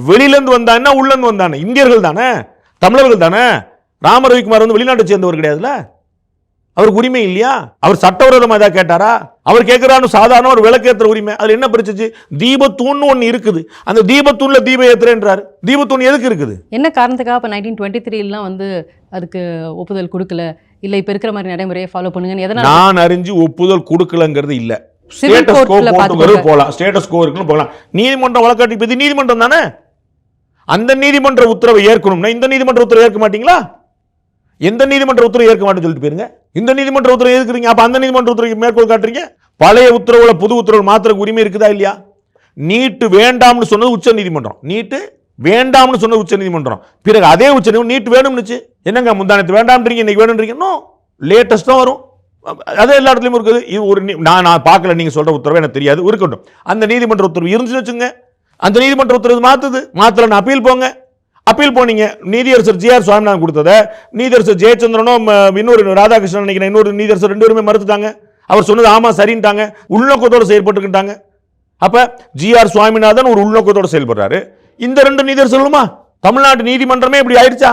வெளியிலேருந்து வந்தான்னா உள்ளேருந்து வந்தானே இந்தியர்கள் தானே, தமிழர்கள் தானே. ராம ரவிக்குமார் வந்து வெளிநாட்டை சேர்ந்தவர் கிடையாதுல்ல, அவருக்கு உரிமை இல்லையா? அவர் சட்டவிரோதமாக ஏதாவது கேட்டாரா? அவர் கேட்கிறான்னு சாதாரண ஒரு விளக்கேற்ற உரிமை. அதில் என்ன பிரச்சனை? தீபத்தூண்னு ஒன்று இருக்குது, அந்த தீபத்தூண்ல தீபம் ஏத்துறேன்றாரு. தீபத்தூண் எதுக்கு இருக்குது? என்ன காரணத்துக்காக இப்போ 1923 வந்து அதுக்கு ஒப்புதல் கொடுக்கல, இல்லை இப்போ இருக்கிற மாதிரி நடைமுறையை ஃபாலோ பண்ணுங்கன்னு எதனால் நான் அறிஞ்சு ஒப்புதல் கொடுக்கலங்கிறது இல்லை. Civil ஸ்டேட்டஸ் கோ courtல போட்டுக்கிறது போகலாம், ஸ்டேட்டஸ் கோ இருக்குன்னு போகலாம். நீதிமன்றம் வழக்காட்டி பற்றி நீதிமன்றம் தானே, அந்த நீதிமன்ற உத்தரவை ஏற்கணும்னா இந்த நீதிமன்ற உத்தரவை ஏற்க மாட்டீங்களா? எந்த நீதிமன்ற உத்தரவு ஏற்க மாட்டேன்னு சொல்லிட்டு போயிருங்க. இந்த நீதிமன்ற உத்தரவு எதுக்குறீங்க? அப்ப அந்த நீதிமன்ற உத்தரவு மேற்கோள் காட்டுறீங்க. பழைய உத்தரவுல புது உத்தரவு மாத்திர உரிமை இருக்குதா இல்லையா? நீட்டு வேண்டாம்னு சொன்னது உச்ச நீதிமன்றம், நீட்டு வேண்டாம்னு சொன்னது உச்ச நீதிமன்றம். பிறகு அதே உச்ச நீதிமன்றம் நீட்டு வேணும்னுச்சு. என்னங்க முந்தானத்து வேண்டாம்ன்றீங்க, இன்னைக்கு வேணும்ன்றீங்க. இன்னும் லேட்டஸ்டா வரும், அதே எல்லா இடத்துலயும் இருக்குது. இது ஒரு நான் பார்க்கல, நீங்க சொல்ற உத்தரவு எனக்கு தெரியாது, இருக்கட்டும். அந்த நீதிமன்ற உத்தரவு இருந்துச்சுன்னு வச்சுங்க, அந்த நீதிமன்ற உத்தரவு மாத்தலன்னு அப்பீல் போங்க. அப்பீல் போனீங்க, நீதியரசர் ஜி.ஆர். சுவாமிநாதன் கொடுத்ததை நீதியரசர் ஜெயச்சந்திரனும் இன்னொரு ராதாகிருஷ்ணன் நினைக்கிறேன் இன்னொரு நீதியரசர் 2 பேருமே மறுத்துட்டாங்க. அவர் சொன்னது ஆமா சரின்ட்டாங்க, உள்நோக்கத்தோடு செயல்பட்டுக்கிட்டாங்க. அப்ப ஜி.ஆர். சுவாமிநாதன் ஒரு உள்நோக்கத்தோடு செயல்படுறாரு. இந்த 2 நீதியரசர்களுமா தமிழ்நாட்டு நீதிமன்றமே இப்படி ஆயிடுச்சா?